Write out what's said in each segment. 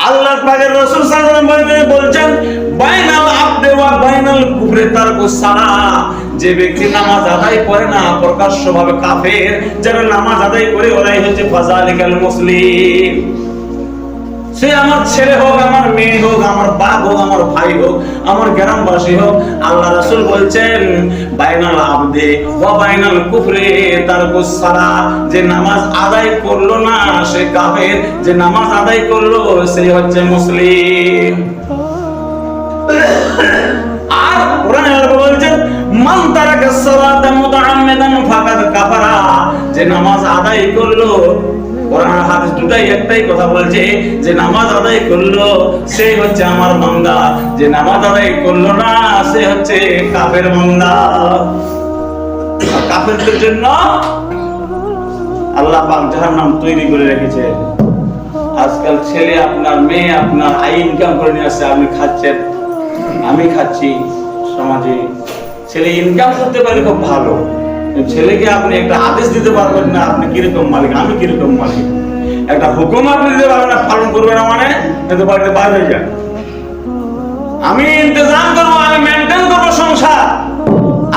আল্লাহ পাকের রাসূল সাল্লাল্লাহু আলাইহি ওয়াসাল্লাম বলছেন বাইনাল আবদি ওয়া বাইনাল কুফরি তারকুস সালাহ, যে ব্যক্তি নামাজ আদায় করে না প্রকাশ্যভাবে কাফের, যারা নামাজ আদায় করে ওরাই হচ্ছে ফাযালিকাল মুসলিম। সে আমার ছেলে হোক, আমার মেয়ে হোক, আমার বাপ হোক, আমার ভাই হোক, আমার গ্রামবাসী হোক, আল্লাহ রাসূল বলছেন বাইনাল আবদি ওয়া বাইনাল কুফরি তারকুস সালাহ, যে নামাজ আদায় করলো না সে কাফের, যে নামাজ আদায় করলো সে হচ্ছে মুসলিম। আর কোরআনে আল্লাহ বলছেন মান তারাকাস সালাতা মুতাআম্মিদান ফাকাদ কাফারা, যে নামাজ আদায় করলো, কোরআন হাদিস দুটাই একটাই কথা বলছে, যে নামাজ আদায় করলো সে হচ্ছে আমার বান্দা, যে নামাজ আদায় করলো না সে হচ্ছে কাফের বান্দা। কাফেরদের জন্য আল্লাহ পাক জাহান্নাম তৈরি করে রেখেছে। আজকাল ছেলে আপনার, মেয়ে আপনার ইনকাম করে নিয়ে আসছে, আপনি খাচ্ছেন, আমি খাচ্ছি, সমাজে ছেলে ইনকাম করতে পারে খুব ভালো, ছেলেকে আপনি একটা আদেশ দিতে পারবেন না আপনি কিরকম মালিক, আমি কিরকম মালিক, একটা হুকুম আপনি দিতে পারবেন না, পালন করবে না, মানে কিন্তু বাড়িতে বাইরে হয়ে যায়। আমি ইন্তজাম করবো, আমি মেনটেন করবো সংসার,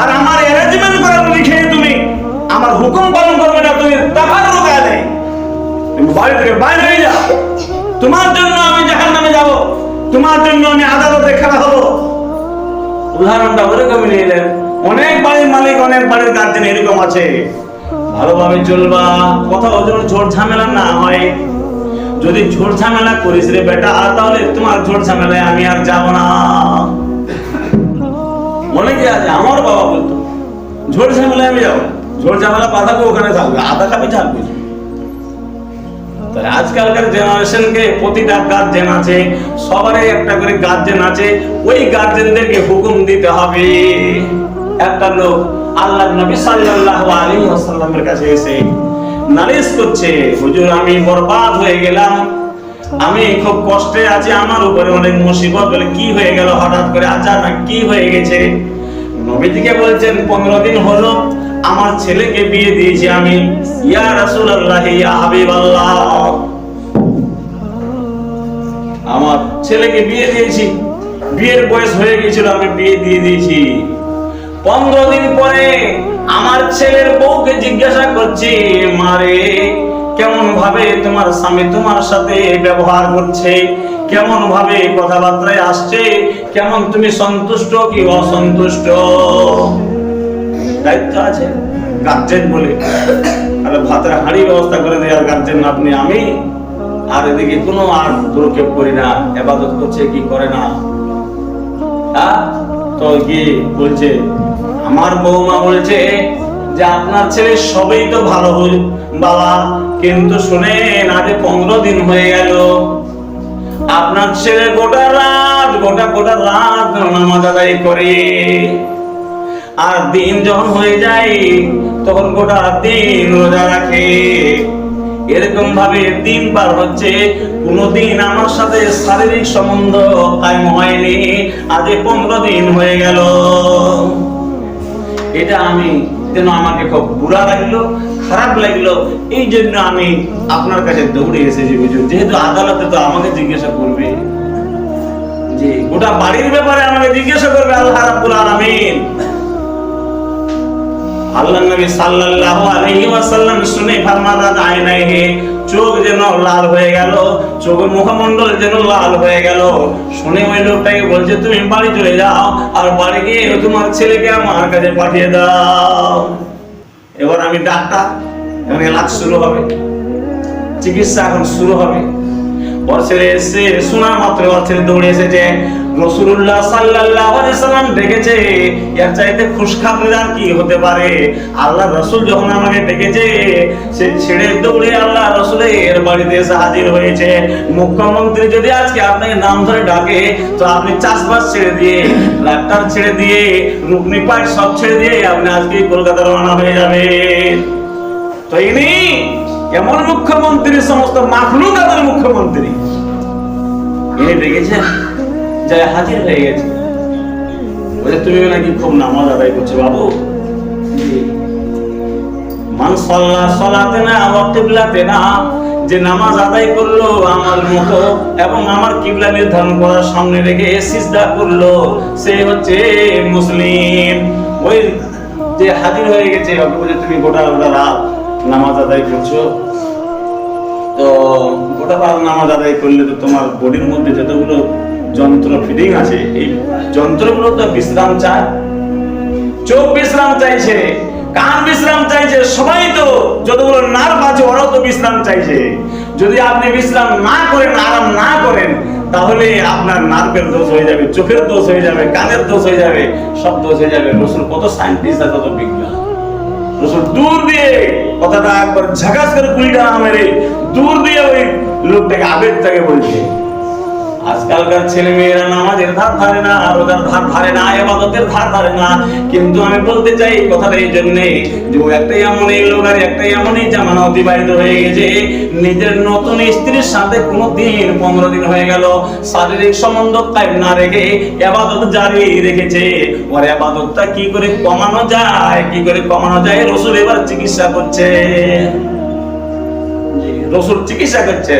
আর আমার অ্যারেঞ্জমেন্ট করে লিখে তুমি আমার হুকুম পালন করবে না, তুমি টাকার রোগায় নেই, তুমি বাড়ি থেকে বাইরে হয়ে যাও, তোমার জন্য আমি জাহান্নামে যাব, তোমার জন্য আমি আদালতে খাড়া হবো। উদাহরণটা ওরকমই নিলেন। অনেক বাড়ির মালিক, অনেক বাড়ির গার্জেন এরকম আছে। ভালোভাবে চলবা, কোথাও যেন ঝোড় ঝামেলা না হয়। যদি ঝোড় ঝামেলা করিস রে বেটা, তাহলে তোমার ঝোড় ঝামেলায় আমি আর যাব না। অনেকে আছে, আমার বাবা বলতো ঝোড় ঝামেলায় আমি যাবো, ঝোড় ঝামেলা পাঠাবো ওখানে থাকবে, আধা কাপে থাকবে। আজকালকার জেনারেশনকে প্রতিটা গার্জেন আছে, সবারই একটা করে গার্জেন আছে, ওই গার্জেনদেরকে হুকুম দিতে হবে। একটা লোক আল্লাহর নবী সাল্লাল্লাহু আলাইহি ওয়াসাল্লামের কাছে এসে নালিশ করছে, হুজুর আমি বরবাদ হয়ে গেলাম, আমি খুব কষ্টে আছি, আমার উপরে অনেক মুসিবত। বলে কি হয়ে গেল হঠাৎ করে, আচানক কি হয়ে গেছে? নবীজিকে বলছেন 15 দিন হলো আমার ছেলেকে বিয়ে দিয়েছি আমি। ইয়া রাসূলুল্লাহ, ইয়া হাবিবাল্লাহ, আমার ছেলেকে বিয়ে দিয়েছি, বিয়ের বয়স হয়ে গিয়েছিল, আমি বিয়ে দিয়ে দিয়েছি। 15 দিন পরে আমার ছেলের বউকে জিজ্ঞাসা করছি, মারে কেমন ভাবে তোমার স্বামী তোমার সাথে ব্যবহার করছে, কেমন ভাবে কথাবার্তায় আসছে, কেমন তুমি সন্তুষ্ট কি অসন্তুষ্ট? দায়িত্ব আছে গার্জেন বলে, আর ভাতের হাঁড়ি ব্যবস্থা করে দেওয়ার গার্জেন আপনি, আমি। আর এদিকে কোনো আর দুর্ক্ষেপ করি না, ইবাদত করছে কি করে না। তো কি বলছে, আমার বৌমা বলছে যে আপনার ছেলে সবই তো ভালো বাবা, কিন্তু শুনেন আজ 15 দিন হয়ে গেল আপনার ছেলে গোটা রাত নামাজ আদায় করে, আর দিন যখন হয়ে যায় তখন গোটা দিন রোজা রাখে। এরকম ভাবে দিন পার হচ্ছে, কোনদিন আমার সাথে শারীরিক সম্বন্ধ কায়েম হয়নি, আজ 15 দিন হয়ে গেল। এটা আমি যেন আমাকে খুব বুড়া লাগলো, খারাপ লাগলো, এই জন্য আমি আপনার কাছে দৌড়ে এসেছি হুজুর। যেহেতু আদালতে তো আমাকে জিজ্ঞাসা করবে, যে গোটা বাড়ির ব্যাপারে আমাকে জিজ্ঞাসা করবে আল্লাহ রাব্বুল আলামিন। আল্লাহ নবী সাল্লাল্লাহু আলাইহি ওয়াসাল্লাম শুনে ফরমালেন আইনাইহি, চোখ যেন লাল হয়ে গেল, চোখের মুখমণ্ডল যেন লাল হয়ে গেল। শুনে ওই লোকটাকে বলছে তুমি বাড়ি চলে যাও, আর বাড়ি গিয়ে তোমার ছেলেকে আমার কাছে পাঠিয়ে দাও। এবার আমি ডাক্তার, এখন এলাজ শুরু হবে, চিকিৎসা এখন শুরু হবে। ওর ছেলে এসে শোনা মাত্র ওর ছেলে দৌড়ে এসেছে, রাসূলুল্লাহ সাল্লাল্লাহু আলাইহি সাল্লাম ডেকেছে, এর চাইতে খুশখবর আর কি হতে পারে? আল্লাহ রাসূল যখন আমাকে ডেকেছে, সে ছেড়ে দৌড়ে আল্লাহ রাসূলের বাড়িতে এসে হাজির হয়েছে। মুখ্যমন্ত্রী যদি আজকে আপনাকে নাম ধরে ডাকে, তো আপনি চাষবাস ছেড়ে দিয়ে, ডাক্তার ছেড়ে দিয়ে, রুকনি পাট সব ছেড়ে দিয়ে আপনি আজকে কলকাতা রওনা হয়ে যাবেন। তো ইনি কেমন মুখ্যমন্ত্রী, সমস্ত মাখলুকাতের মুখ্যমন্ত্রী, ইনি ডেকেছেন, যায় হাজির হয়ে গেছে। বলে তুমি নাকি খুব নামাজ আদায় করছো বাবু। মান সাল্লা সালাতেনা ওয়া কিবলাতেনা, যে নামাজ আদায় করলো আমার মতো এবং আমার কিবলা নির্ধারণ করার সামনে রেখে সিজদা করলো, সে হচ্ছে মুসলিম। ওই যে হাজির হয়ে গেছে, তুমি গোটা রাত নামাজ আদায় করছো, তো গোটা রাত নামাজ আদায় করলে তো তোমার বডির মধ্যে যতগুলো যন্ত্র ফিটিং আছে, এই যন্ত্রগুলো তো বিশ্রাম চায়। চোখ বিশ্রাম চাইছে, কান বিশ্রাম চাইছে, সবাই তো যতগুলো নার্ভ আছে ওরাও তো বিশ্রাম চাইছে। যদি আপনি বিশ্রাম না করেন, আরাম না করেন, তাহলে আপনার নার্ভের দোষ হয়ে যাবে, চোখের দোষ হয়ে যাবে, কানের দোষ হয়ে যাবে, সব দোষ হয়ে যাবে। রসুল কত সায়েন্টিস্ট আর কত বিজ্ঞান, রসুল দূর দিয়ে কথাটা একবার ঝাঁকাস করে কুড়িটা মেরে দূর দিয়ে ওই লোকটাকে আবেগটাকে বলছে। আজকালকার ছেলে মেয়েরা নামাজের ধার ধারে না, রোজার ধার ধারে না, ইবাদতের ধার ধারে না। কিন্তু আমি বলতে চাই কথাটা এই জন্যে যে একটাই এমনই লোক আর একটাই এমনই জামানা অতিবাহিত হয়ে গেছে, নিজের নতুন স্ত্রীর সাথে কোনদিন 15 দিন হয়ে গেল শারীরিক সম্বন্ধ কায়েম না রেখে ইবাদত জারি রেখেছে। ওর ইবাদতটা কি করে কমানো যায়, কি করে কমানো যায়, রসুল এবার চিকিৎসা করছে। রসুল চিকিৎসা করছে।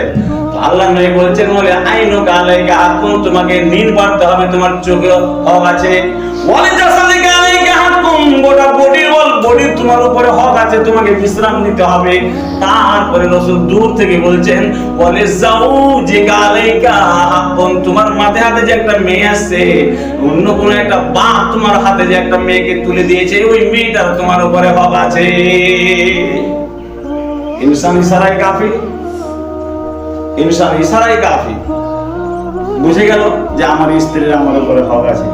আল্লাহ নবী বলছেন, বলে আইনু কালাইকা হাকুম, তোমাকে নিন পড়তে হবে, তোমার চোখে হক আছে। ওয়াল জাসাদিকা আলাইকা হাকুম, গোটা বডির তোমার উপরে হক আছে, তোমাকে বিশ্রাম নিতে হবে। তারপরে রাসূল দূর থেকে বলছেন, ওয়ালে জাওজিকা আলাইকা হাকুম, তোমার মাথায় হাতে যে একটা মেয়ে আছে, অন্য কোন একটা বাপ তোমার হাতে যে একটা মেয়েকে তুলে দিয়েছে, ওই মেয়েটার তোমার উপরে হক আছে। ইনসান ইশারায় কাফি, ইনসান ইশারায় কাফি। বুঝে গেল যে আমার স্ত্রীর আমার উপরে হক আছে,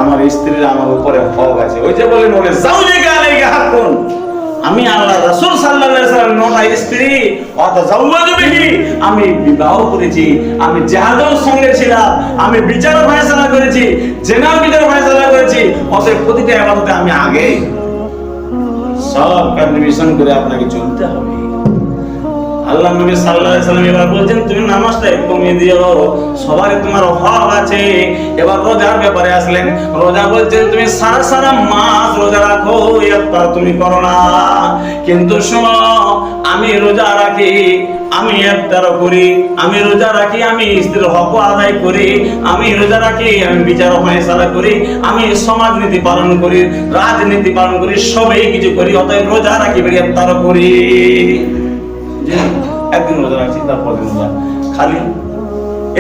আমার স্ত্রীর আমার উপরে হক আছে। ওই যে বলেন, বলে জাওজিকা আলাইকা হাকুন, আমি আল্লাহ রাসূল সাল্লাল্লাহু আলাইহি ওয়াসাল্লাম নটা স্ত্রী ওয়াতাজাওয়াজু বিহি, আমি বিবাহ করেছি, আমি জিহাদের সঙ্গে ছিলাম, আমি বিচার ফয়সালা করেছি, জেনার বিচার ফয়সালা করেছি। অতএব প্রতিটা ইবাদতে আমি আগে সব কন্ডিশন করে আপনাকে চলতে হবে। আল্লাহ নবী সাল্লাল্লাহু আলাইহি ওয়াসাল্লাম এবার বলছেন, তুমি নামাজটা কমিয়ে দিও, সবারই তোমার হক আছে। এবার রোজার ব্যাপারে আসলেন, রোজা বলছেন তুমি সারা মাস রোজা রাখো, ইফতার তুমি করো না। কিন্তু শোনো, আমি রোজা রাখি, আমি ইফতার করি, আমি রোজা রাখি, আমি স্ত্রীর হক আদায় করি, আমি রোজা রাখি, আমি বিচার ফয়সালা করি, আমি সমাজনীতি পালন করি, রাজনীতি পালন করি, সবই কিছু করি। অতএব রোজা রাখি, ইফতার করি। একদিন রোজা রাখছি, তারপর রোজা খালি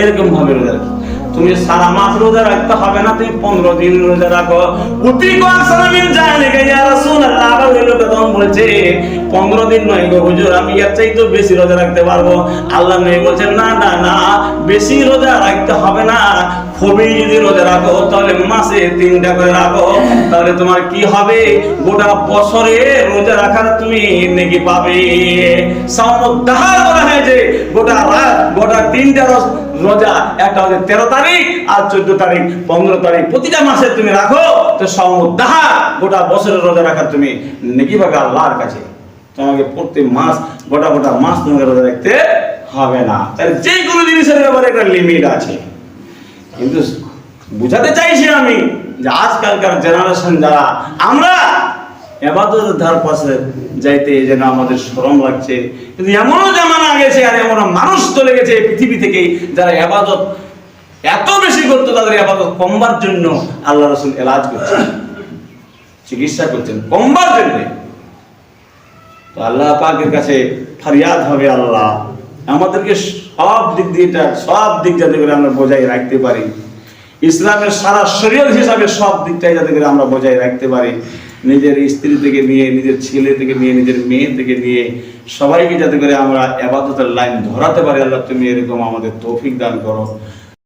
এরকম ভাবে রোজা রাখি। তুমি সারা মাস রোজা রাখতে হবে না, তুমি 15 দিন রোজা রাখো। বলছে 15 দিন নয় গো হুজুর, আমি এর চাইতে বেশি রোজা রাখতে পারবো। আল্লাহ নবী বলছেন, না না না, বেশি রোজা রাখতে হবে না। খুবই যদি রোজা রাখো, তাহলে মাসে 3টা করে রাখো, তাহলে তোমার কি হবে, গোটা বছরে রোজা রাখার তুমি নেকি পাবে। সামুদ্দাহার বলা হয়েছে, গোটা 3টা রোজা, একটা হচ্ছে 13 তারিখ আর 14 তারিখ, 15 তারিখ, প্রতিটা মাসে তুমি রাখো, তো সামুদ্দাহার গোটা বছরের রোজা রাখার তুমি নেকি পাবে আল্লাহর কাছে। তোমাকে প্রত্যেক মাস গোটা মাস তোমাকে রোজা রাখতে হবে না। তাহলে যে কোনো জিনিসের ব্যাপারে একটা লিমিট আছে। কিন্তু বুঝাতে চাইছি আমি যে আজকালকার জেনারেশন যারা, আমরা ইবাদতের ধার পাশে যাইতে যেন আমাদের শরম লাগছে। কিন্তু এমনও জামানা গেছে আর এমন মানুষ চলে গেছে পৃথিবী থেকে, যারা ইবাদত এত বেশি করতো, তাদের ইবাদত কমবার জন্য আল্লাহ রাসূল এলাজ করছেন, চিকিৎসা করছেন কমবার জন্য। তো আল্লাহ পাকের কাছে ফরিয়াদ হবে, আল্লাহ আমাদেরকে সব দিক দিয়ে, সব দিক যাতে করে আমরা বজায় রাখতে পারি, ইসলামের সারা শরীয়ত হিসাবে সব দিকটাই যাতে করে আমরা বজায় রাখতে পারি, নিজের স্ত্রী থেকে নিয়ে, নিজের ছেলে থেকে নিয়ে, নিজের মেয়ে থেকে নিয়ে সবাইকে যাতে করে আমরা ইবাদতের লাইন ধরাতে পারি। আল্লাহ তুমি এরকম আমাদের তৌফিক দান করো।